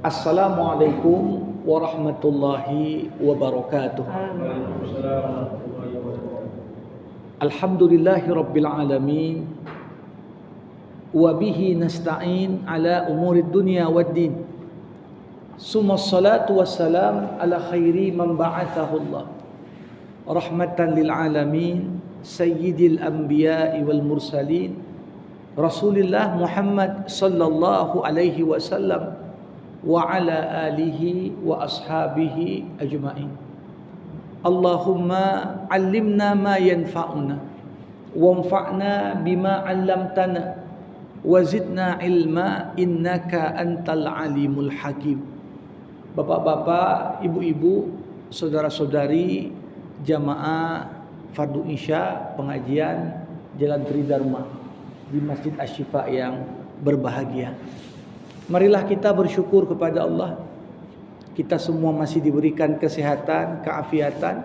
Assalamualaikum warahmatullahi wabarakatuh. Alhamdulillahi rabbil alamin. Wa bihi nasta'in ala umurid dunya waddin. Summa salatu wassalam ala khairi man ba'athahu Allah rahmatan lil alamin, sayyidil anbiya'i wal mursalin, Rasulillah Muhammad sallallahu alaihi wasallam wa ala alihi wa ashabihi ajma'in. Allahumma 'allimna ma yanfa'una wanfa'na bima 'allamtana wa zidna ilma innaka antal alimul hakim. Bapak-bapak, ibu-ibu, saudara-saudari jamaah fardu isya pengajian Jalan Tridharma di Masjid Asy-Syifa yang berbahagia. Marilah kita bersyukur kepada Allah. Kita semua masih diberikan kesehatan, keafiatan,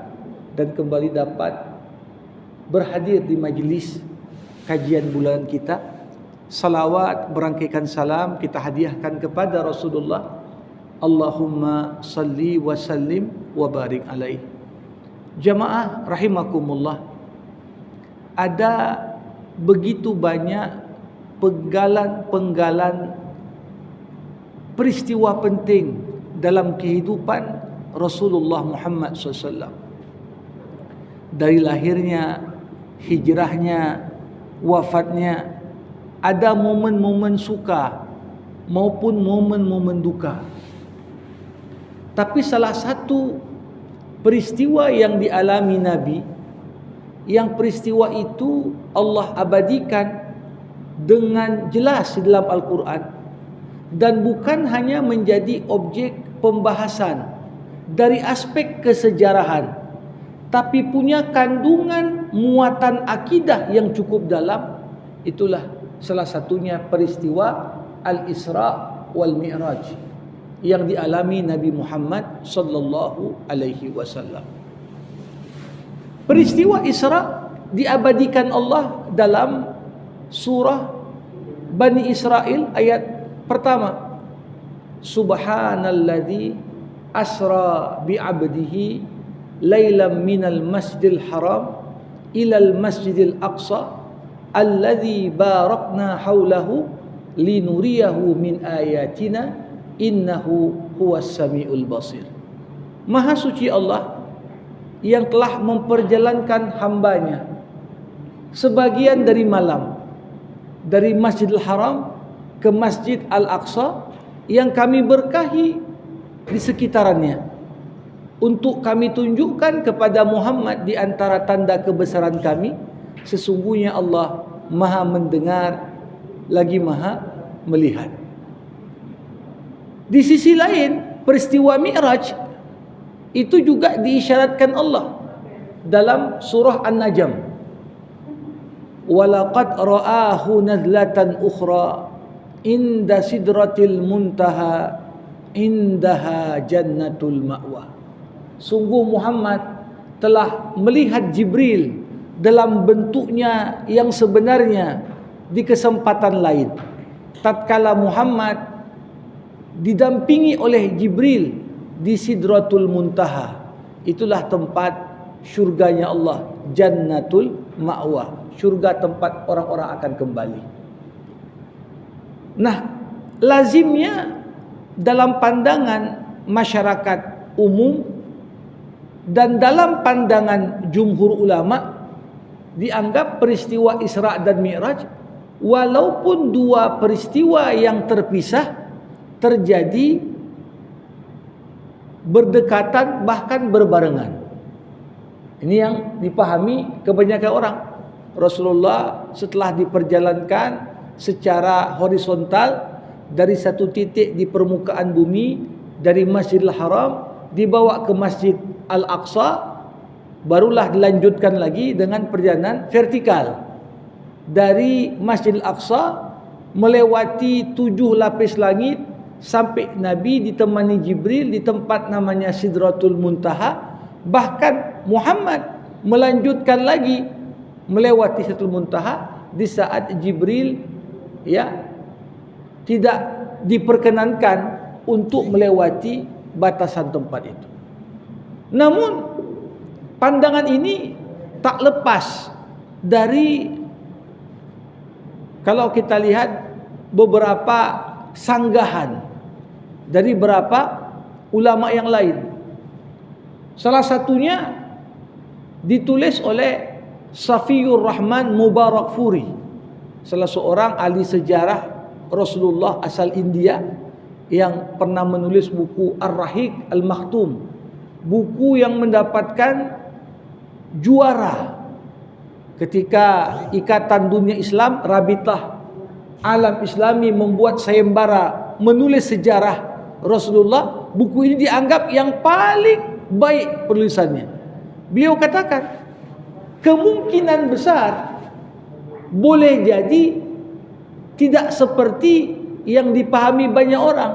dan kembali dapat berhadir di majelis kajian bulanan kita. Salawat berangkaikan salam kita hadiahkan kepada Rasulullah. Allahumma salli wa sallim wa barik alaih. Jamaah rahimakumullah. Ada begitu banyak penggalan-penggalan peristiwa penting dalam kehidupan Rasulullah Muhammad SAW. Dari lahirnya, hijrahnya, wafatnya, ada momen-momen suka maupun momen-momen duka. Tapi salah satu peristiwa yang dialami Nabi, yang peristiwa itu Allah abadikan dengan jelas di dalam Al-Quran, dan bukan hanya menjadi objek pembahasan dari aspek kesejarahan, tapi punya kandungan muatan akidah yang cukup dalam. Itulah salah satunya peristiwa Al-Isra wal Mi'raj yang dialami Nabi Muhammad sallallahu alaihi wasallam. Peristiwa Isra diabadikan Allah dalam surah Bani Israil ayat pertama. Subhanalladzi asra bi'abdihi lailam minal masjidil haram ilal masjidil aqsa alladzi barakna haulahu linuriyahu min ayatina innahu huwas samiul basir. Maha suci Allah yang telah memperjalankan hambanya sebagian dari malam dari Masjidil Haram ke Masjid Al-Aqsa yang kami berkahi di sekitarannya, untuk kami tunjukkan kepada Muhammad di antara tanda kebesaran kami, sesungguhnya Allah Maha mendengar lagi Maha melihat. Di sisi lain, peristiwa Mi'raj itu juga diisyaratkan Allah dalam surah An-Najm. Walaqad ra'ahu nazlatan ukhra inda sidratil muntaha indaha jannatul ma'wa. Sungguh Muhammad telah melihat Jibril dalam bentuknya yang sebenarnya di kesempatan lain. Tatkala Muhammad didampingi oleh Jibril di Sidratul Muntaha, itulah tempat syurganya Allah, Jannatul Ma'wa, syurga tempat orang-orang akan kembali. Nah, lazimnya dalam pandangan masyarakat umum dan dalam pandangan jumhur ulama, dianggap peristiwa Isra dan Mi'raj, walaupun dua peristiwa yang terpisah, terjadi berdekatan bahkan berbarengan. Ini yang dipahami kebanyakan orang. Rasulullah setelah diperjalankan secara horizontal dari satu titik di permukaan bumi, dari Masjidil Haram dibawa ke Masjid Al-Aqsa, barulah dilanjutkan lagi dengan perjalanan vertikal dari Masjid Al-Aqsa melewati 7 lapis langit sampai Nabi ditemani Jibril di tempat namanya Sidratul Muntaha. Bahkan Muhammad melanjutkan lagi melewati Sidratul Muntaha di saat Jibril tidak diperkenankan untuk melewati batasan tempat itu. Namun pandangan ini tak lepas dari, kalau kita lihat, beberapa sanggahan dari beberapa ulama yang lain. Salah satunya ditulis oleh Safiyur Rahman Mubarakfuri, salah seorang ahli sejarah Rasulullah asal India yang pernah menulis buku Ar-Rahiq Al-Makhtum, buku yang mendapatkan juara ketika Ikatan Dunia Islam, Rabitah Alam Islami, membuat sayembara menulis sejarah Rasulullah. Buku ini dianggap yang paling baik penulisannya. Beliau katakan kemungkinan besar boleh jadi tidak seperti yang dipahami banyak orang.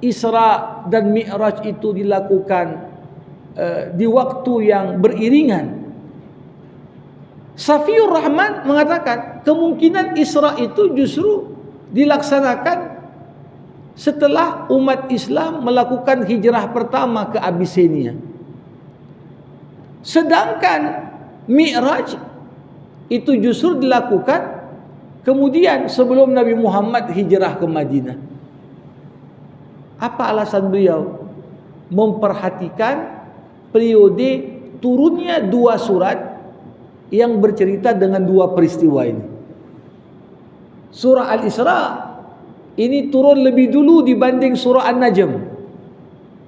Isra dan Mi'raj itu dilakukan di waktu yang beriringan. Safiyur Rahman mengatakan kemungkinan Isra itu justru dilaksanakan setelah umat Islam melakukan hijrah pertama ke Abyssinia. Sedangkan Mi'raj itu justru dilakukan kemudian sebelum Nabi Muhammad hijrah ke Madinah. Apa alasan beliau? Memperhatikan periode turunnya dua surat yang bercerita dengan dua peristiwa ini. Surah Al-Isra ini turun lebih dulu dibanding surah An-Najm.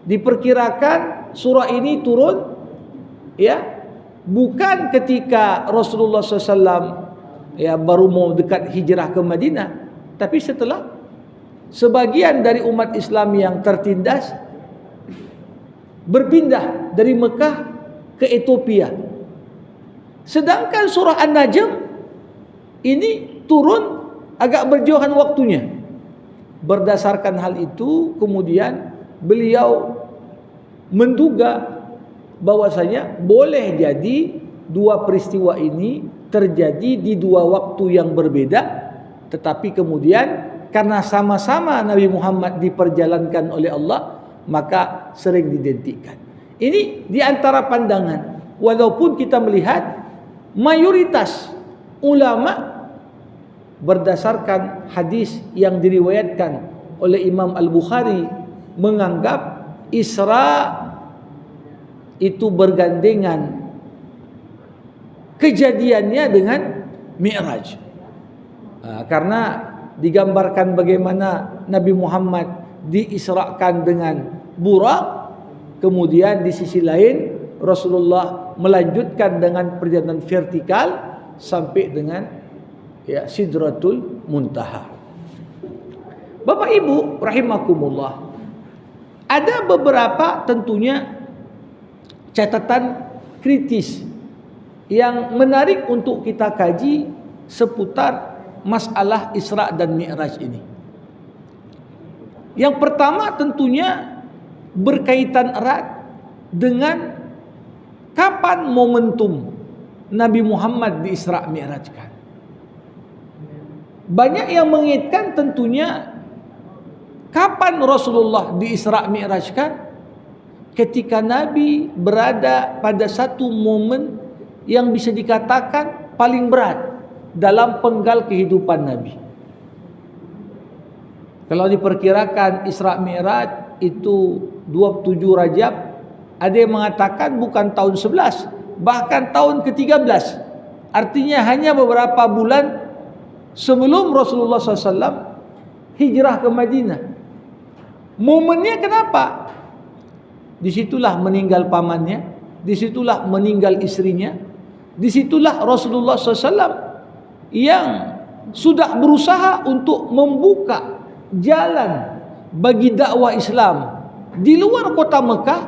Diperkirakan surah ini turun bukan ketika Rasulullah SAW baru mau dekat hijrah ke Madinah, tapi setelah sebagian dari umat Islam yang tertindas berpindah dari Mekah ke Ethiopia. Sedangkan surah An-Najm ini turun agak berjauhan waktunya. Berdasarkan hal itu kemudian beliau menduga bahwasanya boleh jadi dua peristiwa ini terjadi di dua waktu yang berbeda, tetapi kemudian karena sama-sama Nabi Muhammad diperjalankan oleh Allah, maka sering diidentikan. Ini di antara pandangan. Walaupun kita melihat mayoritas ulama berdasarkan hadis yang diriwayatkan oleh Imam Al-Bukhari menganggap Isra itu bergandengan kejadiannya dengan Mi'raj. Karena digambarkan bagaimana Nabi Muhammad diisrakan dengan Buraq, kemudian di sisi lain Rasulullah melanjutkan dengan perjalanan vertikal sampai dengan Sidratul Muntaha. Bapak Ibu rahimakumullah, ada beberapa tentunya catatan kritis yang menarik untuk kita kaji seputar masalah Isra dan Mi'raj ini. Yang pertama tentunya berkaitan erat dengan kapan momentum Nabi Muhammad di Isra Mi'rajkan. Banyak yang mengaitkan tentunya kapan Rasulullah di Isra Mi'rajkan, ketika Nabi berada pada satu momen yang bisa dikatakan paling berat dalam penggal kehidupan Nabi. Kalau diperkirakan Isra Mi'raj itu 27 Rajab, ada yang mengatakan bukan tahun 11, bahkan tahun ke-13. Artinya hanya beberapa bulan sebelum Rasulullah SAW hijrah ke Madinah. Momennya kenapa? Disitulah meninggal pamannya, disitulah meninggal istrinya, disitulah Rasulullah SAW yang sudah berusaha untuk membuka jalan bagi dakwah Islam di luar kota Mekah.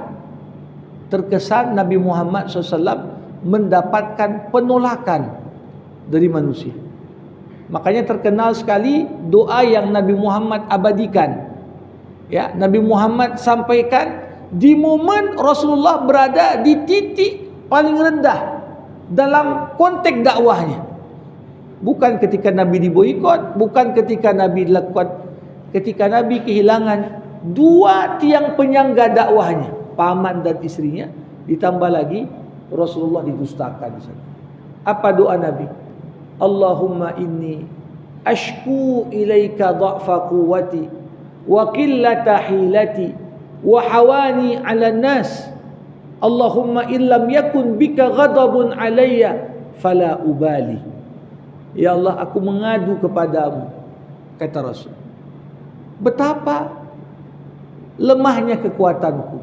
Terkesan Nabi Muhammad SAW mendapatkan penolakan dari manusia. Makanya terkenal sekali doa yang Nabi Muhammad abadikan. Nabi Muhammad sampaikan di momen Rasulullah berada di titik paling rendah dalam konteks dakwahnya. Bukan ketika Nabi diboikot, bukan ketika Nabi dilakukan, ketika Nabi kehilangan dua tiang penyangga dakwahnya, paman dan istrinya, ditambah lagi Rasulullah didustakan di sana. Apa doa Nabi? Allahumma inni ashku ilaika dha'fa quwwati wa qillata hilati wa hawani 'ala nas. Allahumma illam yakun bika ghadabun alayya fala ubali. Ya Allah, aku mengadu kepadamu, kata Rasul. Betapa lemahnya kekuatanku,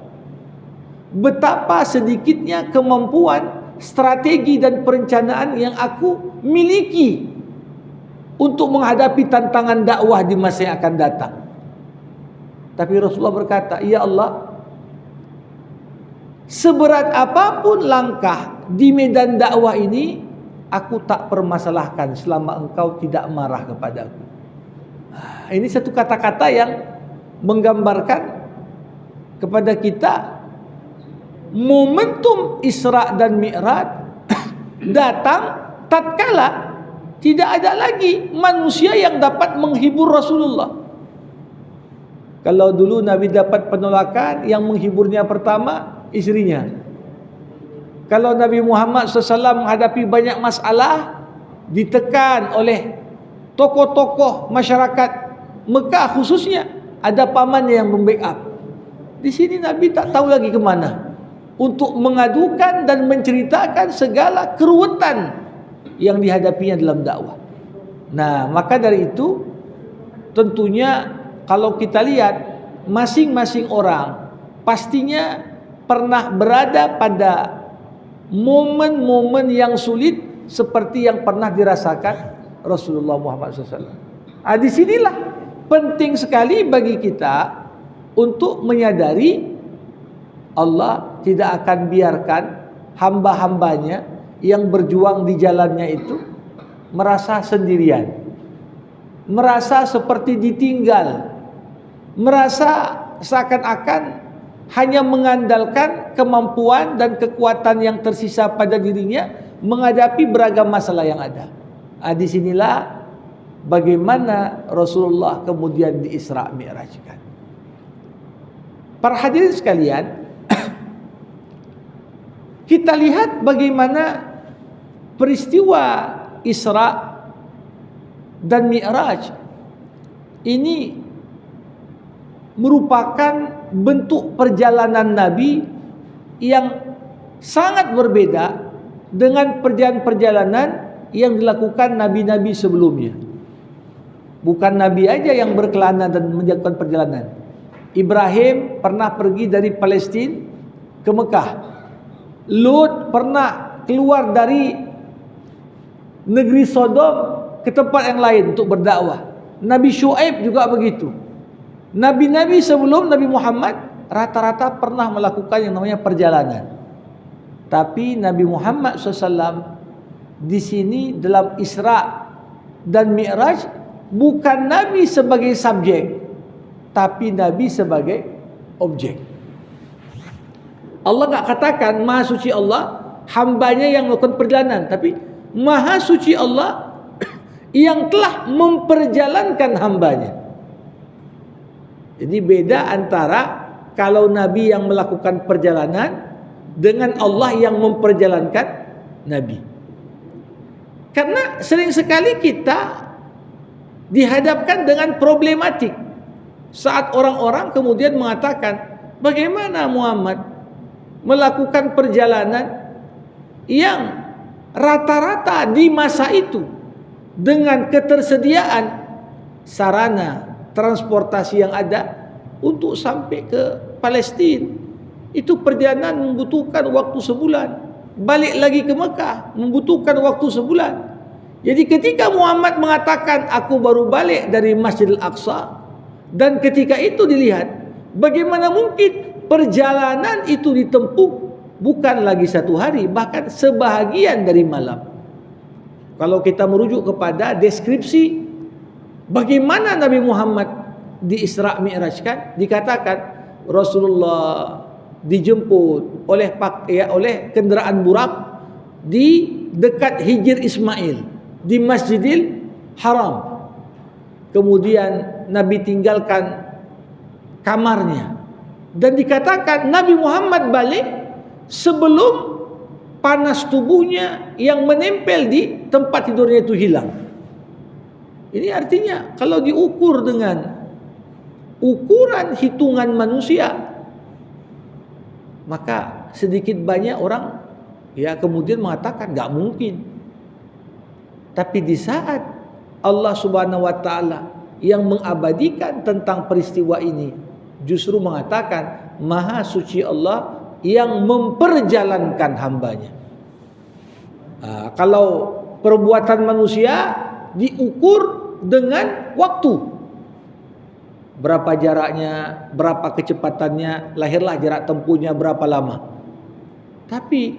betapa sedikitnya kemampuan, strategi dan perencanaan yang aku miliki untuk menghadapi tantangan dakwah di masa yang akan datang. Tapi Rasulullah berkata, ya Allah, seberat apapun langkah di medan dakwah ini, aku tak permasalahkan selama engkau tidak marah kepadaku. Ini satu kata-kata yang menggambarkan kepada kita momentum Isra dan Mi'raj datang tatkala tidak ada lagi manusia yang dapat menghibur Rasulullah. Kalau dulu Nabi dapat penolakan, yang menghiburnya pertama istrinya. Kalau Nabi Muhammad SAW menghadapi banyak masalah, ditekan oleh tokoh-tokoh masyarakat Mekah khususnya, ada pamannya yang membackup. Di sini Nabi tak tahu lagi kemana untuk mengadukan dan menceritakan segala keruwetan yang dihadapinya dalam dakwah. Nah, maka dari itu tentunya kalau kita lihat masing-masing orang pastinya pernah berada pada momen-momen yang sulit seperti yang pernah dirasakan Rasulullah Muhammad SAW. Di sinilah penting sekali bagi kita untuk menyadari Allah tidak akan biarkan hamba-hambanya yang berjuang di jalannya itu merasa sendirian, merasa seperti ditinggal, merasa seakan-akan hanya mengandalkan kemampuan dan kekuatan yang tersisa pada dirinya menghadapi beragam masalah yang ada. Disinilah bagaimana Rasulullah kemudian di Isra Mi'rajkan. Para hadirin sekalian, kita lihat bagaimana peristiwa Isra dan Mi'raj ini merupakan bentuk perjalanan Nabi yang sangat berbeda dengan perjalanan-perjalanan yang dilakukan nabi-nabi sebelumnya. Bukan Nabi aja yang berkelana dan melakukan perjalanan. Ibrahim pernah pergi dari Palestina ke Mekah. Lut pernah keluar dari negeri Sodom ke tempat yang lain untuk berdakwah. Nabi Syuaib juga begitu. Nabi-nabi sebelum Nabi Muhammad rata-rata pernah melakukan yang namanya perjalanan. Tapi Nabi Muhammad SAW di sini dalam Isra dan Mi'raj bukan Nabi sebagai subjek, tapi Nabi sebagai objek. Allah tak katakan Maha Suci Allah, hambanya yang melakukan perjalanan, tapi Maha Suci Allah yang telah memperjalankan hambanya. Jadi beda antara kalau Nabi yang melakukan perjalanan dengan Allah yang memperjalankan Nabi. Karena sering sekali kita dihadapkan dengan problematik saat orang-orang kemudian mengatakan, bagaimana Muhammad melakukan perjalanan yang rata-rata di masa itu dengan ketersediaan sarana transportasi yang ada untuk sampai ke Palestina. Itu perjalanan membutuhkan waktu sebulan. Balik lagi ke Mekah membutuhkan waktu sebulan. Jadi ketika Muhammad mengatakan aku baru balik dari Masjidil Aqsa, dan ketika itu dilihat bagaimana mungkin perjalanan itu ditempuh bukan lagi satu hari, bahkan sebahagian dari malam. Kalau kita merujuk kepada deskripsi bagaimana Nabi Muhammad di Isra Mi'rajkan, dikatakan Rasulullah dijemput oleh kenderaan burak di dekat Hijr Ismail di Masjidil Haram. Kemudian Nabi tinggalkan kamarnya. Dan dikatakan Nabi Muhammad balik sebelum panas tubuhnya yang menempel di tempat tidurnya itu hilang. Ini artinya kalau diukur dengan ukuran hitungan manusia, maka sedikit banyak orang kemudian mengatakan gak mungkin. Tapi di saat Allah Subhanahu wa taala yang mengabadikan tentang peristiwa ini justru mengatakan Maha suci Allah yang memperjalankan hambanya. Kalau perbuatan manusia diukur dengan waktu, berapa jaraknya, berapa kecepatannya, lahirlah jarak tempuhnya berapa lama. Tapi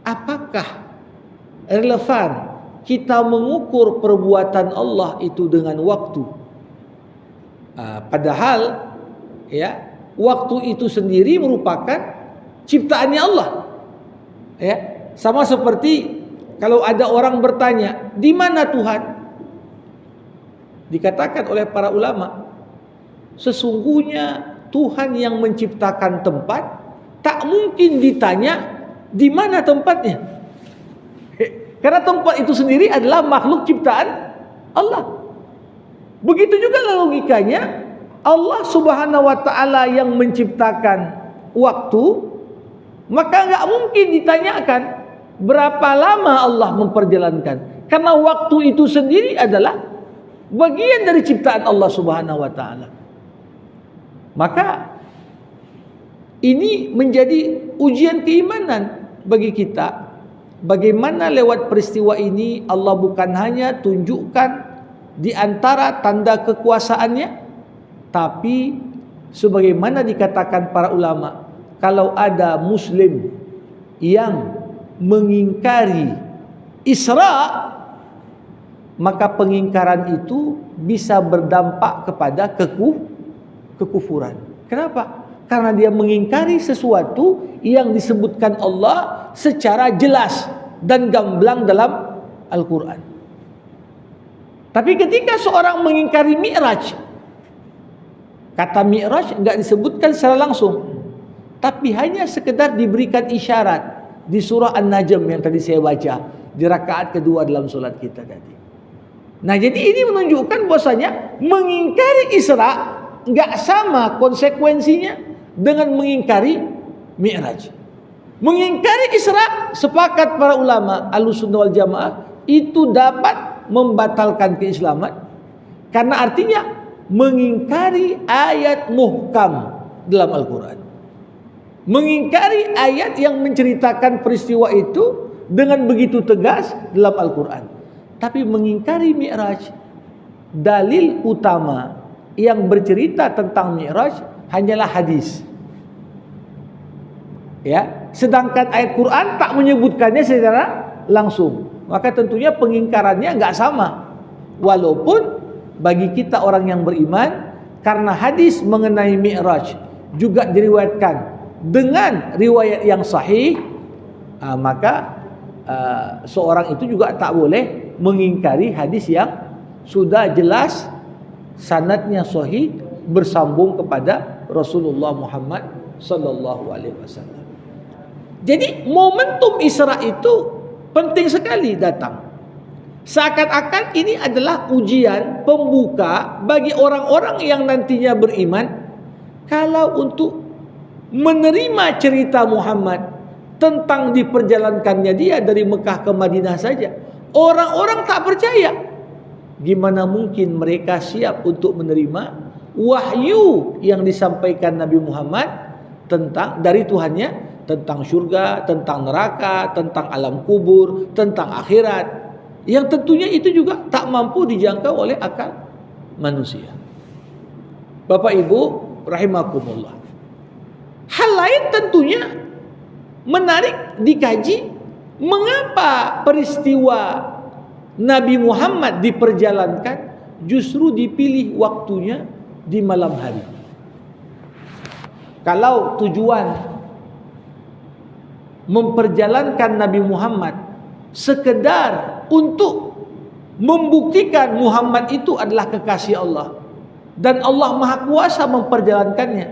apakah relevan kita mengukur perbuatan Allah itu dengan waktu? Padahal waktu itu sendiri merupakan ciptaannya Allah. Sama seperti kalau ada orang bertanya, di mana Tuhan? Dikatakan oleh para ulama, sesungguhnya Tuhan yang menciptakan tempat tak mungkin ditanya di mana tempatnya. Karena tempat itu sendiri adalah makhluk ciptaan Allah. Begitu juga logikanya, Allah Subhanahu wa taala yang menciptakan waktu, maka enggak mungkin ditanyakan berapa lama Allah memperjalankan. Karena waktu itu sendiri adalah bagian dari ciptaan Allah Subhanahu wa taala. Maka ini menjadi ujian keimanan bagi kita. Bagaimana lewat peristiwa ini Allah bukan hanya tunjukkan di antara tanda kekuasaannya, tapi sebagaimana dikatakan para ulama, kalau ada muslim yang mengingkari Isra, maka pengingkaran itu bisa berdampak kepada kekufuran. Kenapa? Karena dia mengingkari sesuatu yang disebutkan Allah secara jelas dan gamblang dalam Al-Quran. Tapi ketika seorang mengingkari Mi'raj, kata Mi'raj enggak disebutkan secara langsung, tapi hanya sekedar diberikan isyarat di surah An-Najm yang tadi saya baca di rakaat kedua dalam solat kita tadi. Nah, jadi ini menunjukkan bahwasanya mengingkari Isra enggak sama konsekuensinya dengan mengingkari Mi'raj. Mengingkari Isra, sepakat para ulama Ahlussunnah wal Jamaah, itu dapat membatalkan keislaman, karena artinya mengingkari ayat muhkam dalam Al-Quran, mengingkari ayat yang menceritakan peristiwa itu dengan begitu tegas dalam Al-Quran. Tapi mengingkari Mi'raj, dalil utama yang bercerita tentang Mi'raj hanyalah hadis. Sedangkan ayat Quran tak menyebutkannya secara langsung. Maka tentunya pengingkarannya enggak sama. Walaupun bagi kita orang yang beriman, karena hadis mengenai Mi'raj juga diriwayatkan dengan riwayat yang sahih, maka seorang itu juga tak boleh mengingkari hadis yang sudah jelas sanadnya sahih bersambung kepada Rasulullah Muhammad sallallahu alaihi wasallam. Jadi momentum Isra itu penting sekali datang. Seakan-akan ini adalah ujian pembuka bagi orang-orang yang nantinya beriman, kalau untuk menerima cerita Muhammad tentang diperjalankannya dia dari Mekah ke Madinah saja, orang-orang tak percaya. Gimana mungkin mereka siap untuk menerima wahyu yang disampaikan Nabi Muhammad tentang dari Tuhannya, tentang surga, tentang neraka, tentang alam kubur, tentang akhirat, yang tentunya itu juga tak mampu dijangkau oleh akal manusia. Bapak Ibu rahimakumullah, hal lain tentunya menarik dikaji, mengapa peristiwa Nabi Muhammad diperjalankan justru dipilih waktunya di malam hari. Kalau tujuan memperjalankan Nabi Muhammad sekedar untuk membuktikan Muhammad itu adalah kekasih Allah, dan Allah Maha Kuasa memperjalankannya.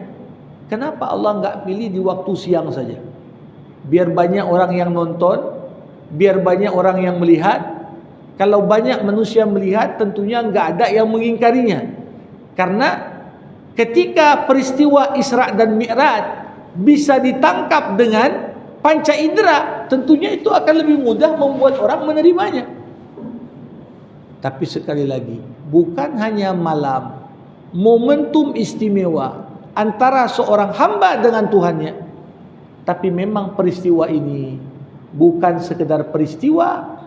Kenapa Allah nggak pilih di waktu siang saja? Biar banyak orang yang nonton, biar banyak orang yang melihat. Kalau banyak manusia melihat, tentunya nggak ada yang mengingkarinya. Karena ketika peristiwa Isra dan Mi'raj bisa ditangkap dengan panca indera, tentunya itu akan lebih mudah membuat orang menerimanya. Tapi sekali lagi, bukan hanya malam, momentum istimewa antara seorang hamba dengan Tuhannya, tapi memang peristiwa ini bukan sekedar peristiwa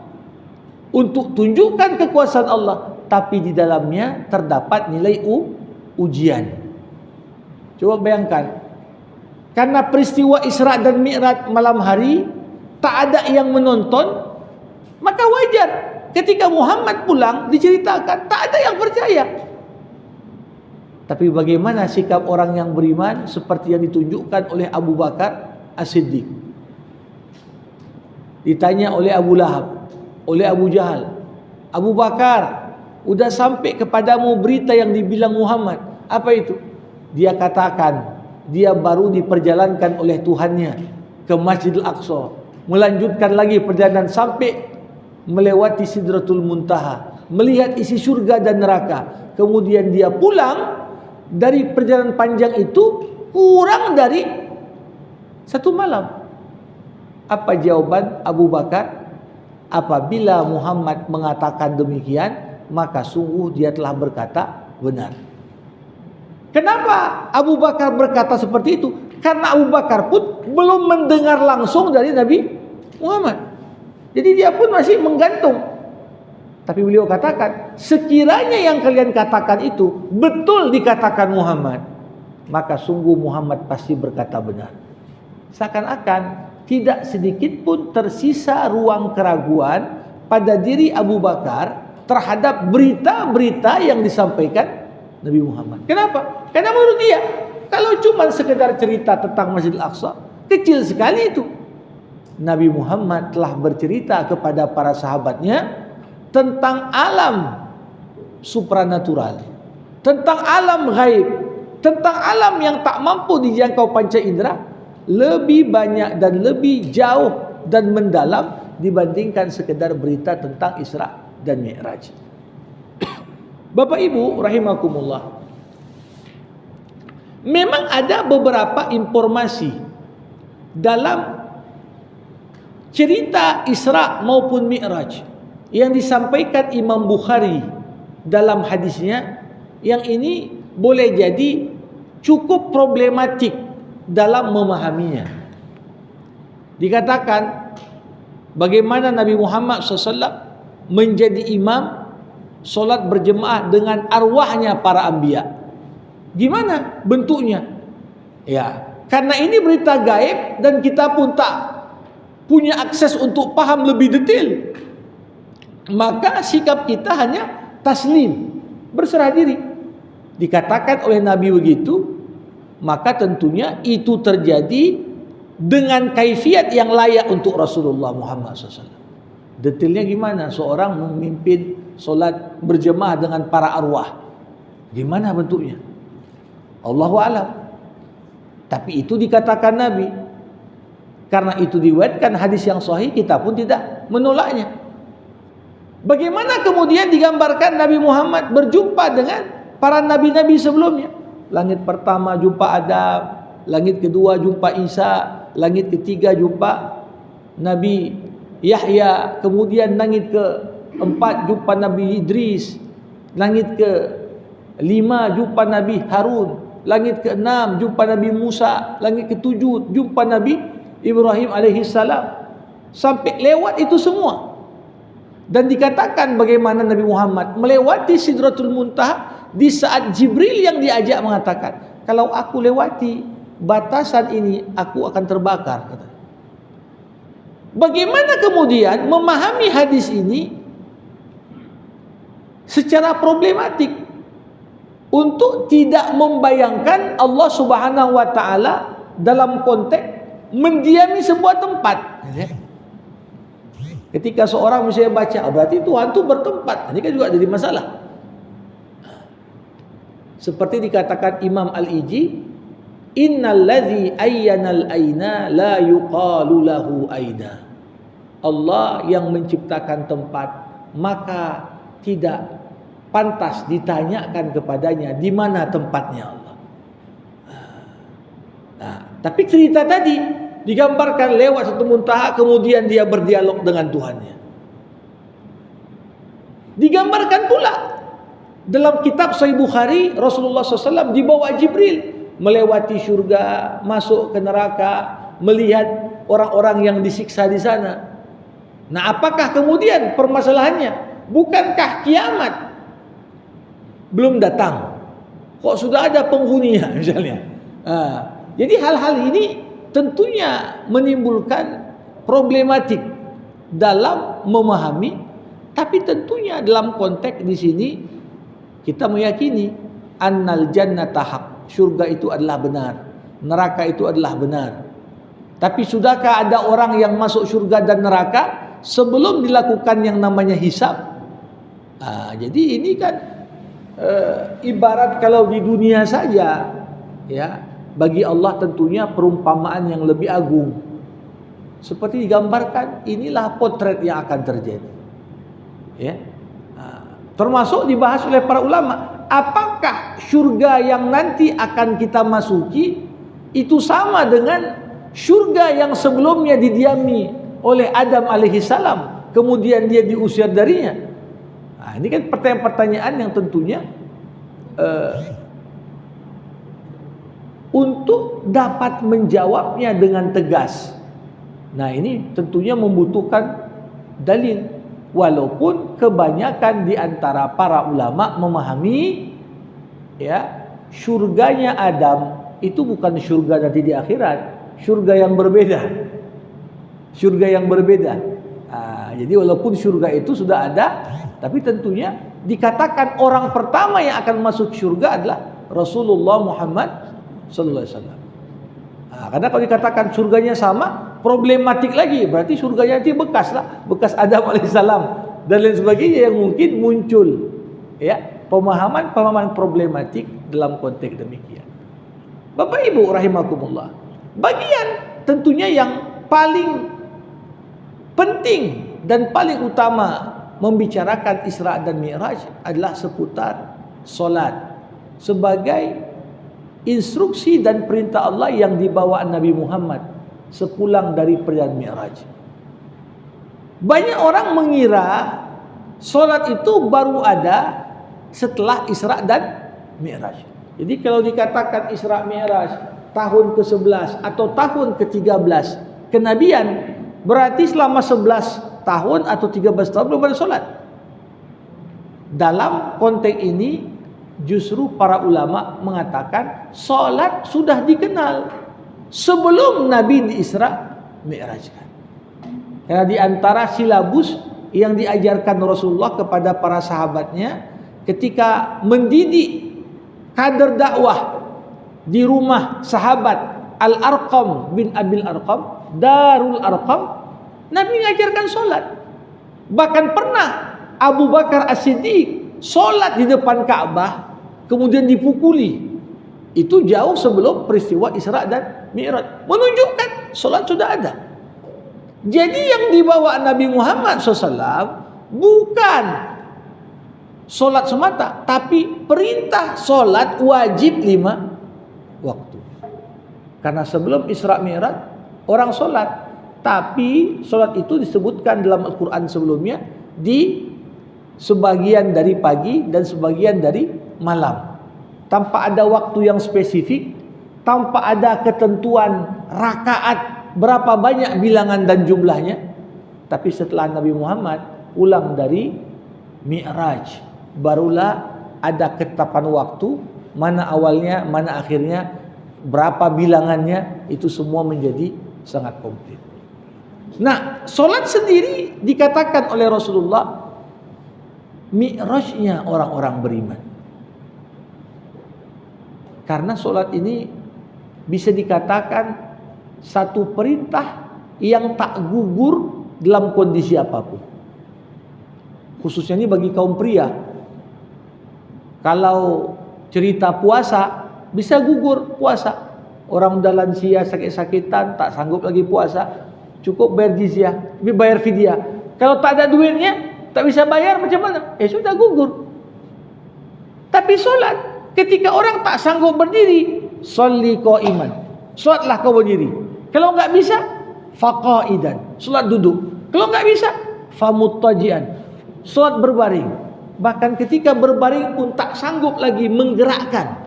untuk tunjukkan kekuasaan Allah, tapi di dalamnya terdapat nilai ujian. Coba bayangkan, karena peristiwa Isra dan Mi'raj malam hari tak ada yang menonton, maka wajar ketika Muhammad pulang diceritakan tak ada yang percaya. Tapi bagaimana sikap orang yang beriman seperti yang ditunjukkan oleh Abu Bakar As-Siddiq? Ditanya oleh Abu Lahab, oleh Abu Jahal, Abu Bakar, udah sampai kepadamu berita yang dibilang Muhammad. Apa itu? Dia katakan, dia baru diperjalankan oleh Tuhannya ke Masjidil Aqsa, melanjutkan lagi perjalanan sampai melewati Sidratul Muntaha, melihat isi surga dan neraka. Kemudian dia pulang dari perjalanan panjang itu kurang dari 1 malam. Apa jawaban Abu Bakar? Apabila Muhammad mengatakan demikian, maka sungguh dia telah berkata benar. Kenapa Abu Bakar berkata seperti itu? Karena Abu Bakar pun belum mendengar langsung dari Nabi Muhammad. Jadi dia pun masih menggantung. Tapi beliau katakan, sekiranya yang kalian katakan itu betul dikatakan Muhammad, maka sungguh Muhammad pasti berkata benar. Seakan-akan tidak sedikit pun tersisa ruang keraguan pada diri Abu Bakar terhadap berita-berita yang disampaikan Nabi Muhammad. Kenapa? Karena menurut dia, kalau cuma sekedar cerita tentang Masjidil Aqsa, kecil sekali itu. Nabi Muhammad telah bercerita kepada para sahabatnya tentang alam supranatural, tentang alam gaib, tentang alam yang tak mampu dijangkau panca indera, lebih banyak dan lebih jauh dan mendalam dibandingkan sekedar berita tentang Isra dan Mi'raj. Bapak Ibu rahimakumullah, memang ada beberapa informasi dalam cerita Isra maupun Mi'raj yang disampaikan Imam Bukhari dalam hadisnya, yang ini boleh jadi cukup problematik dalam memahaminya. Dikatakan bagaimana Nabi Muhammad SAW menjadi imam solat berjemaah dengan arwahnya para anbiya. Gimana bentuknya? Ya, karena ini berita gaib dan kita pun tak punya akses untuk paham lebih detail, maka sikap kita hanya taslim, berserah diri. Dikatakan oleh Nabi begitu, maka tentunya itu terjadi dengan kaifiat yang layak untuk Rasulullah Muhammad SAW. Detailnya gimana? Seorang memimpin solat berjemaah dengan para arwah, gimana bentuknya? Allahu a'lam. Tapi itu dikatakan Nabi. Karena itu diriwayatkan hadis yang sahih, kita pun tidak menolaknya. Bagaimana kemudian digambarkan Nabi Muhammad berjumpa dengan para nabi-nabi sebelumnya? Langit pertama jumpa Adam, langit kedua jumpa Isa, langit ketiga jumpa Nabi Yahya, kemudian langit keempat jumpa Nabi Idris, langit kelima jumpa Nabi Harun, langit keenam jumpa Nabi Musa, langit ketujuh jumpa Nabi Ibrahim alaihissalam, sampai lewat itu semua. Dan dikatakan bagaimana Nabi Muhammad melewati Sidratul Muntaha di saat Jibril yang diajak mengatakan, kalau aku lewati batasan ini aku akan terbakar. Bagaimana kemudian memahami hadis ini secara problematik untuk tidak membayangkan Allah Subhanahu wa taala dalam konteks mendiami sebuah tempat. Ketika seorang misalnya baca, berarti Tuhan itu bertempat, ini kan juga jadi masalah. Seperti dikatakan Imam Al-Iji, innal ladzi ayyanal aina la yuqalu lahu aina. Allah yang menciptakan tempat, maka tidak pantas ditanyakan kepadanya di mana tempatnya Allah. Nah, tapi cerita tadi digambarkan lewat satu muntaha, kemudian dia berdialog dengan Tuhannya. Digambarkan pula dalam kitab Sahih Bukhari, Rasulullah SAW dibawa Jibril melewati surga, masuk ke neraka, melihat orang-orang yang disiksa di sana. Nah, apakah kemudian permasalahannya? Bukankah kiamat belum datang? Kok sudah ada penghuninya misalnya? Jadi hal-hal ini tentunya menimbulkan problematik dalam memahami, tapi tentunya dalam konteks di sini kita meyakini annal jannata haq, surga itu adalah benar, neraka itu adalah benar. Tapi sudahkah ada orang yang masuk surga dan neraka sebelum dilakukan yang namanya hisab? Jadi ini kan ibarat kalau di dunia saja, ya, bagi Allah tentunya perumpamaan yang lebih agung. Seperti digambarkan, inilah potret yang akan terjadi. Ya, termasuk dibahas oleh para ulama, apakah surga yang nanti akan kita masuki itu sama dengan surga yang sebelumnya didiami oleh Adam alaihissalam, kemudian dia diusir darinya? Ini kan pertanyaan-pertanyaan yang tentunya untuk dapat menjawabnya dengan tegas. Nah, ini tentunya membutuhkan dalil. Walaupun kebanyakan di antara para ulama memahami, ya, surganya Adam itu bukan surga nanti di akhirat, surga yang berbeda. Surga yang berbeda. Jadi walaupun surga itu sudah ada, tapi tentunya dikatakan orang pertama yang akan masuk surga adalah Rasulullah Muhammad sallallahu alaihi wasallam. Karena kalau dikatakan surganya sama, problematik lagi, berarti surganya nanti bekas lah, bekas Adam alaihissalam dan lain sebagainya yang mungkin muncul, ya, pemahaman problematik dalam konteks demikian. Bapak Ibu rahimakumullah, bagian tentunya yang paling penting dan paling utama membicarakan Isra dan Mi'raj adalah seputar solat sebagai instruksi dan perintah Allah yang dibawa Nabi Muhammad sepulang dari perjalanan Mi'raj. Banyak orang mengira solat itu baru ada setelah Isra dan Mi'raj. Jadi kalau dikatakan Isra Mi'raj tahun ke-11 atau tahun ke-13 kenabian, berarti selama 11 tahun atau 13 tahun belum ada solat. Dalam konteks ini justru para ulama mengatakan solat sudah dikenal sebelum Nabi di Isra Mi'rajkan. Karena di antara silabus yang diajarkan Rasulullah kepada para sahabatnya ketika mendidik kader dakwah di rumah sahabat Al-Arqam bin Abil Arqam, Darul Arqam, Nabi mengajarkan solat. Bahkan pernah Abu Bakar As-Siddiq solat di depan Ka'bah kemudian dipukuli. Itu jauh sebelum peristiwa Isra dan Mi'raj, menunjukkan solat sudah ada. Jadi yang dibawa Nabi Muhammad SAW bukan solat semata, tapi perintah solat wajib 5 waktu. Karena sebelum Isra Mi'raj orang solat, tapi solat itu disebutkan dalam Al-Quran sebelumnya di sebagian dari pagi dan sebagian dari malam, tanpa ada waktu yang spesifik, tanpa ada ketentuan rakaat berapa banyak bilangan dan jumlahnya. Tapi setelah Nabi Muhammad pulang dari Mi'raj, barulah ada ketetapan waktu, mana awalnya, mana akhirnya, berapa bilangannya, itu semua menjadi sangat komplit. Nah, solat sendiri dikatakan oleh Rasulullah Mi'rajnya orang-orang beriman. Karena solat ini bisa dikatakan satu perintah yang tak gugur dalam kondisi apapun. Khususnya ini bagi kaum pria. Kalau cerita puasa, bisa gugur puasa. Orang udah lansia, sakit-sakitan, tak sanggup lagi puasa, cukup bayar jizyah, bayar fidyah. Kalau tak ada duitnya, tak bisa bayar, macam mana? Sudah gugur. Tapi solat, ketika orang tak sanggup berdiri, sholli qa'iman, solatlah kau berdiri. Kalau enggak bisa, faqa'idan, solat duduk. Kalau enggak bisa, famuttaji'an, solat berbaring. Bahkan ketika berbaring pun tak sanggup lagi menggerakkan.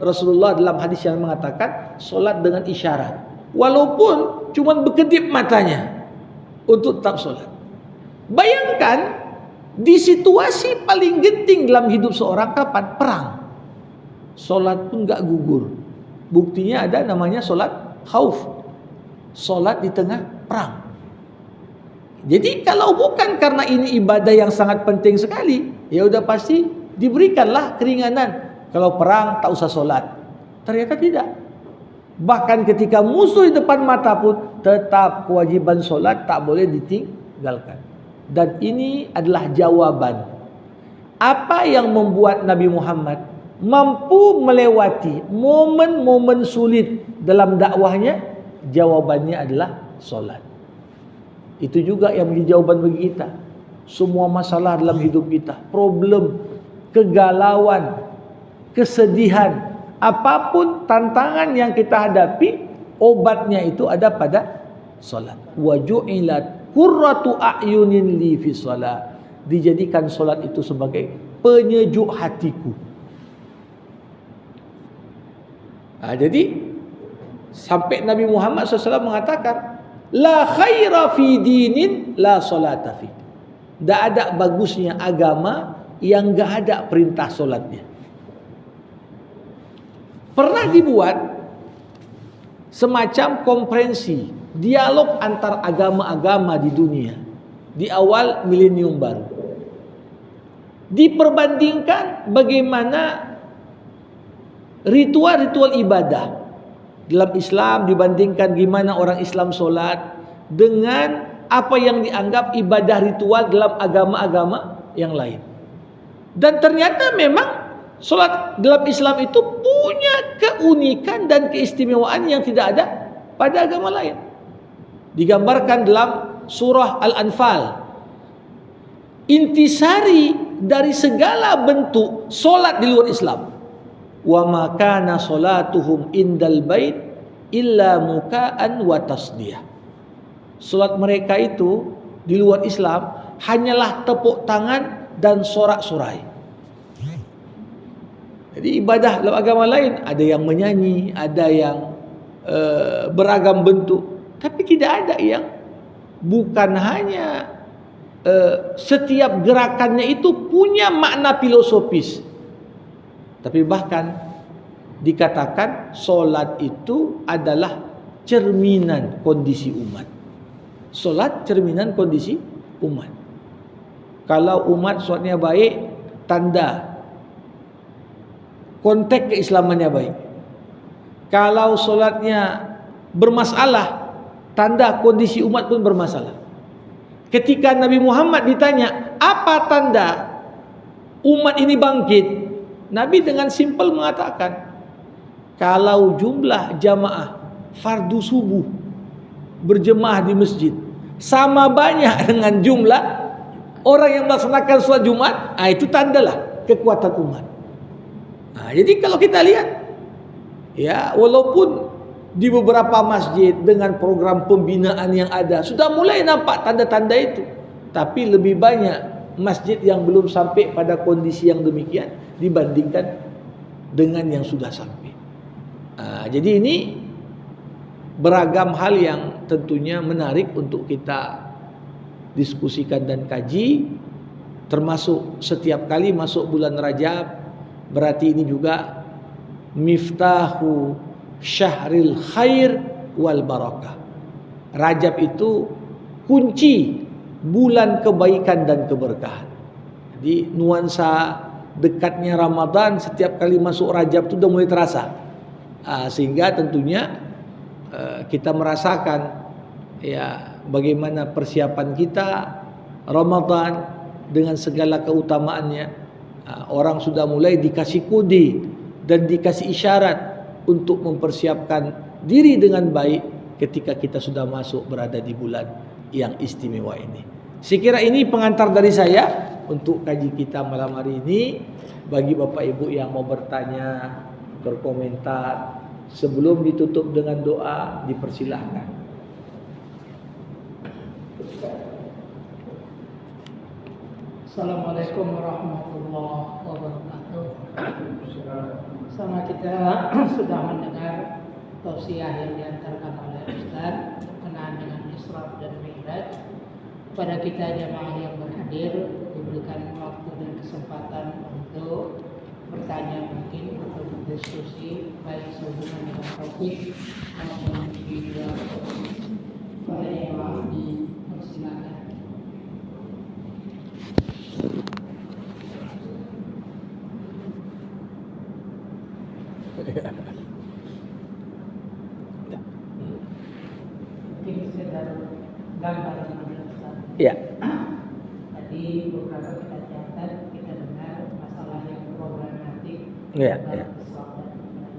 Rasulullah dalam hadis yang mengatakan solat dengan isyarat, walaupun cuma berkedip matanya untuk tetap solat. Bayangkan di situasi paling genting dalam hidup seorang, kapan? Perang. Solat pun enggak gugur. Buktinya ada namanya solat khauf, solat di tengah perang. Jadi kalau bukan karena ini ibadah yang sangat penting sekali, ya udah pasti diberikanlah keringanan. Kalau perang tak usah solat. Ternyata tidak. Bahkan ketika musuh di depan mata pun tetap kewajiban solat tak boleh ditinggalkan. Dan ini adalah jawaban apa yang membuat Nabi Muhammad mampu melewati momen-momen sulit dalam dakwahnya. Jawabannya adalah solat. Itu juga yang menjadi jawaban bagi kita. Semua masalah dalam hidup kita, problem, kegalauan, kesedihan, apapun tantangan yang kita hadapi, obatnya itu ada pada solat. Wa ju'ilat qurratu a'yunin li fi shalah. Dijadikan solat itu sebagai penyejuk hatiku. Jadi sampai Nabi Muhammad SAW mengatakan, la khaira fi dinin la salata fi. Tak ada bagusnya agama yang gak ada perintah solatnya. Pernah dibuat semacam konferensi, dialog antar agama-agama di dunia di awal milenium baru. Diperbandingkan bagaimana ritual-ritual ibadah dalam Islam, dibandingkan gimana orang Islam solat dengan apa yang dianggap ibadah ritual dalam agama-agama yang lain. Dan ternyata memang solat dalam Islam itu punya keunikan dan keistimewaan yang tidak ada pada agama lain. Digambarkan dalam surah Al-Anfal. Intisari dari segala bentuk solat di luar Islam. Wa ma kana salatuhum indal bait illa muka'an wa tasdiyah. Solat mereka itu di luar Islam hanyalah tepuk tangan dan sorak-sorai. Jadi ibadah dalam agama lain ada yang menyanyi, ada yang beragam bentuk, tapi tidak ada yang bukan hanya setiap gerakannya itu punya makna filosofis, tapi bahkan dikatakan solat itu adalah cerminan kondisi umat. Solat cerminan kondisi umat. Kalau umat solatnya baik, tanda konteks keislamannya baik. Kalau solatnya bermasalah, tanda kondisi umat pun bermasalah. Ketika Nabi Muhammad ditanya, apa tanda umat ini bangkit? Nabi dengan simpel mengatakan, kalau jumlah jamaah fardu subuh berjemaah di masjid sama banyak dengan jumlah orang yang melaksanakan sholat Jumat, itu tandalah kekuatan umat. Jadi kalau kita lihat, ya walaupun di beberapa masjid dengan program pembinaan yang ada sudah mulai nampak tanda-tanda itu, tapi lebih banyak masjid yang belum sampai pada kondisi yang demikian dibandingkan dengan yang sudah sampai. Jadi ini beragam hal yang tentunya menarik untuk kita diskusikan dan kaji, termasuk setiap kali masuk bulan Rajab. Berarti ini juga miftahu syahril khair wal barakah. Rajab itu kunci bulan kebaikan dan keberkahan. Jadi nuansa dekatnya Ramadan setiap kali masuk Rajab itu sudah mulai terasa. Sehingga tentunya kita merasakan ya bagaimana persiapan kita Ramadan dengan segala keutamaannya. Orang sudah mulai dikasih kode dan dikasih isyarat untuk mempersiapkan diri dengan baik ketika kita sudah masuk berada di bulan yang istimewa ini. Saya kira ini pengantar dari saya untuk kaji kita malam hari ini. Bagi Bapak Ibu yang mau bertanya, berkomentar, sebelum ditutup dengan doa, dipersilahkan. Assalamualaikum warahmatullahi wabarakatuh. Sama kita sudah mendengar tausiah yang diantarkan oleh Ustaz berkenaan dengan Isra dan Mi'raj. Kepada kita jemaah yang berhadir diberikan waktu dan kesempatan untuk bertanya mungkin atau berdiskusi baik sehubungan dengan topik maupun di luar topik. Pada jemaah dipersilakan. Mungkin sekedar gambaran Ustaz. Ya. Tadi beberapa kita catat, kita dengar masalah yang problematik Ya. dalam Islam dan Mi'raj.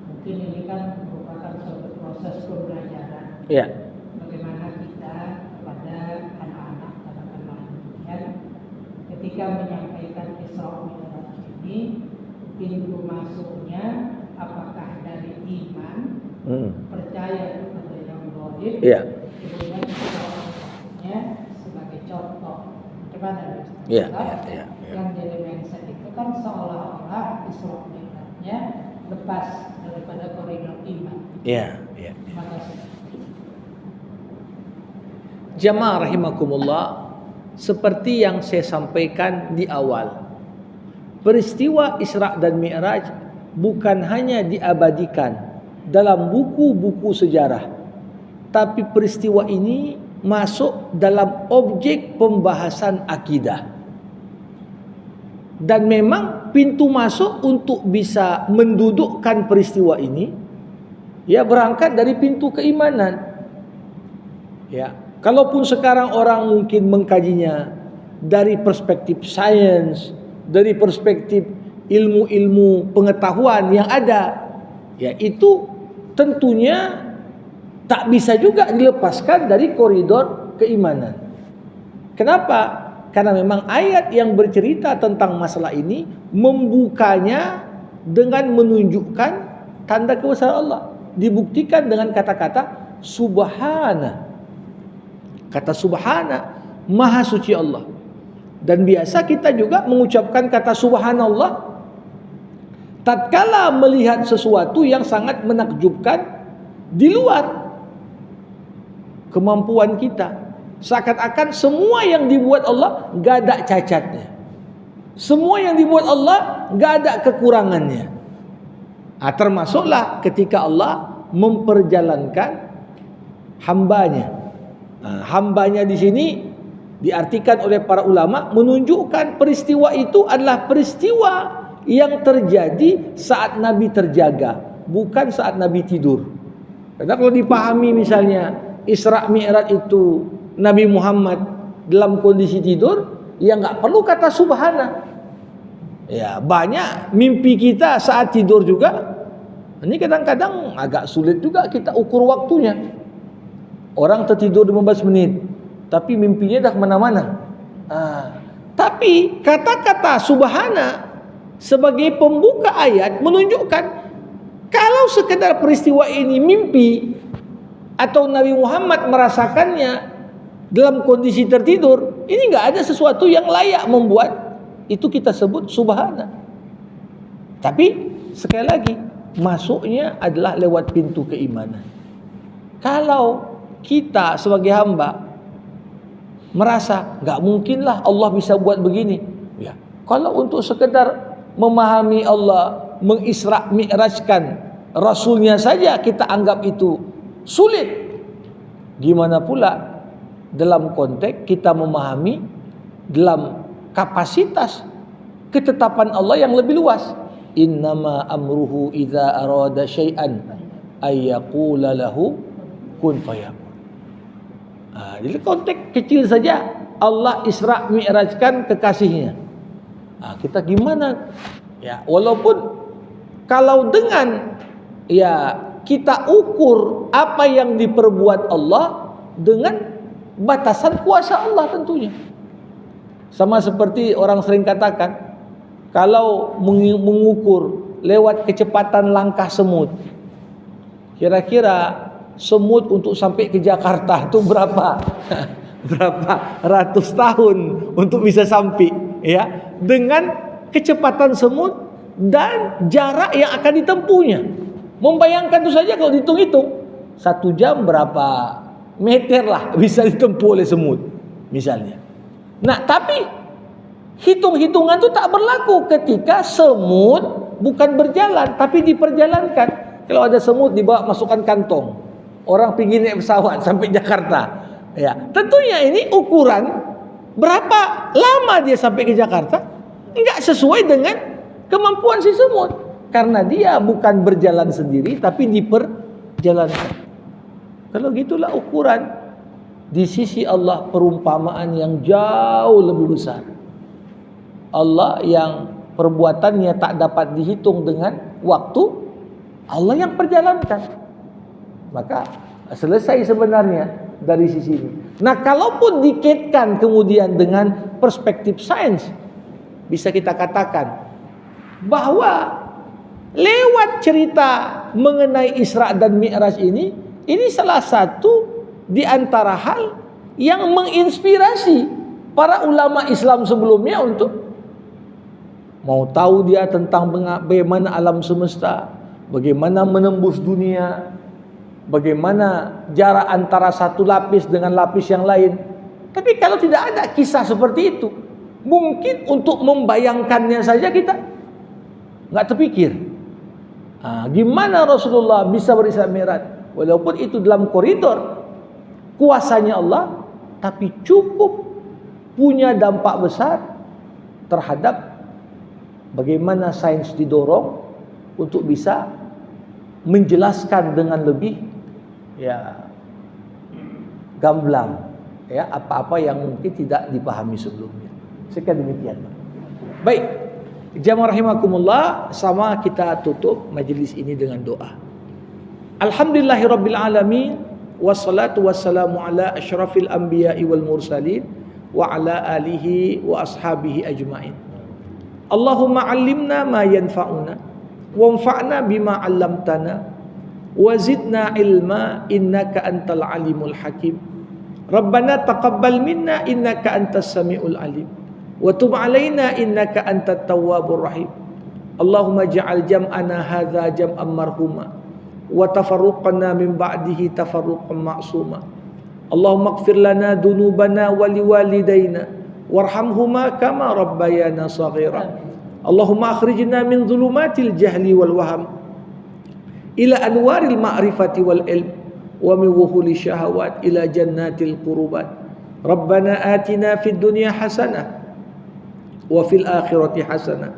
Mungkin ini kan merupakan suatu proses pembelajaran. Ya. Bagaimana kita kepada anak-anak katakanlah demikian, ketika menyampaikan Isra Mi'raj ini, pintu masuknya apakah dari iman, percaya kepada yang gaib, Ya. kemudian Isra sebagai contoh. Bagaimana Ustaz? Ya. Yang jadi mindset itu kan seolah-olah Isra Mi'rajnya lepas daripada koridor iman. Ya. Terima kasih. Jamaah rahimakumullah, seperti yang saya sampaikan di awal, peristiwa Isra dan Mi'raj bukan hanya diabadikan dalam buku-buku sejarah, tapi peristiwa ini masuk dalam objek pembahasan akidah. Dan memang pintu masuk untuk bisa mendudukkan peristiwa ini, ya berangkat dari pintu keimanan. Ya, kalaupun sekarang orang mungkin mengkajinya dari perspektif sains, dari perspektif ilmu-ilmu pengetahuan yang ada, ya itu tentunya tak bisa juga dilepaskan dari koridor keimanan. Kenapa? Karena memang ayat yang bercerita tentang masalah ini membukanya dengan menunjukkan tanda kebesaran Allah. Dibuktikan dengan kata-kata subhana. Kata subhana, maha suci Allah. Dan biasa kita juga mengucapkan kata subhanallah tatkala melihat sesuatu yang sangat menakjubkan di luar kemampuan kita. Seakan-akan semua yang dibuat Allah gak ada cacatnya. Semua yang dibuat Allah gak ada kekurangannya. Termasuklah ketika Allah memperjalankan hambanya. Hambanya di sini diartikan oleh para ulama menunjukkan peristiwa itu adalah peristiwa yang terjadi saat Nabi terjaga, bukan saat Nabi tidur. Karena kalau dipahami misalnya Isra Mi'raj itu Nabi Muhammad dalam kondisi tidur, ya nggak perlu kata subhana. Ya banyak mimpi kita saat tidur juga. Ini kadang-kadang agak sulit juga kita ukur waktunya. Orang tertidur 15 menit, tapi mimpinya dah kemana-mana. Tapi kata-kata subhana sebagai pembuka ayat menunjukkan kalau sekedar peristiwa ini mimpi atau Nabi Muhammad merasakannya dalam kondisi tertidur, ini nggak ada sesuatu yang layak membuat itu kita sebut subhana. Tapi sekali lagi masuknya adalah lewat pintu keimanan. Kalau kita sebagai hamba merasa nggak mungkinlah Allah bisa buat begini, ya kalau untuk sekedar memahami Allah, mengisra mi'rajkan Rasulnya saja kita anggap itu sulit, gimana pula dalam konteks kita memahami dalam kapasitas ketetapan Allah yang lebih luas. Innama amruhu idza arada syai'an ayyaqula lahu kun fayakun. Jadi konteks kecil saja Allah Isra Mi'rajkan kekasihnya. Kita gimana? Ya, walaupun kalau dengan ya kita ukur apa yang diperbuat Allah dengan batasan kuasa Allah tentunya. Sama seperti orang sering katakan, kalau mengukur lewat kecepatan langkah semut, kira-kira semut untuk sampai ke Jakarta itu berapa ratus tahun untuk bisa sampai, ya, dengan kecepatan semut dan jarak yang akan ditempuhnya. Membayangkan itu saja kalau dihitung-hitung 1 jam berapa meter lah bisa ditempuh oleh semut misalnya. Nah, tapi hitung-hitungan itu tak berlaku ketika semut bukan berjalan tapi diperjalankan. Kalau ada semut dibawa masukkan kantong, orang pergi naik pesawat sampai Jakarta, ya, tentunya ini ukuran berapa lama dia sampai ke Jakarta enggak sesuai dengan kemampuan si semut, karena dia bukan berjalan sendiri tapi diperjalankan. Kalau gitulah ukuran di sisi Allah, perumpamaan yang jauh lebih besar. Allah yang perbuatannya tak dapat dihitung dengan waktu, Allah yang perjalankan. Maka selesai sebenarnya dari sisi ini. Nah, kalaupun dikaitkan kemudian dengan perspektif sains, bisa kita katakan bahwa lewat cerita mengenai Isra dan Mi'raj ini salah satu di antara hal yang menginspirasi para ulama Islam sebelumnya untuk mau tahu dia tentang bagaimana alam semesta, bagaimana menembus dunia, bagaimana jarak antara satu lapis dengan lapis yang lain. Tapi kalau tidak ada kisah seperti itu, mungkin untuk membayangkannya saja kita nggak terpikir. Gimana Rasulullah bisa berisra Mi'raj? Walaupun itu dalam koridor kuasanya Allah, tapi cukup punya dampak besar terhadap bagaimana sains didorong untuk bisa menjelaskan dengan lebih gamblang apa-apa yang mungkin tidak dipahami sebelumnya. Sekian demikian. Baik, jamaah rahimakumullah, sama kita tutup majelis ini dengan doa. Alhamdulillahirabbil alamin, wassalatu wassalamu ala asyrafil anbiya'i wal mursalin wa ala alihi wa ashabihi ajmain. Allahumma 'allimna ma yanfa'una wanfa'na bima 'allamtana wa zidna ilma innaka antal alimul hakim. Rabbana taqabbal minna innaka antas samiul alim wa tub 'alaina innaka antat tawwabur rahim. Allahumma ja'al jam'ana hadza jam'an marhuma wa tafarruqana min ba'dihi tafarruqan ma'suma. Allahumma ighfir lana dhunubana wa liwalidayna warhamhuma kama rabbayana saghira. Allahumma akhrijna min dhulumatil jahli wal waham ila anwaril ma'rifati wal ilm wa min wuhuli syahawat ila jannatil qurubat. Rabbana atina fid dunya hasanah wa fil akhirati hasanah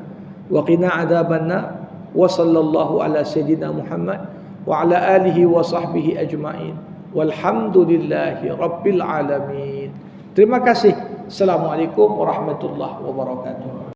wa qina adzabannar. Wa sallallahu ala sayyidina Muhammad wa ala alihi wa sahbihi ajma'in walhamdulillahi rabbil alamin. Terima kasih. Assalamualaikum warahmatullahi wabarakatuh.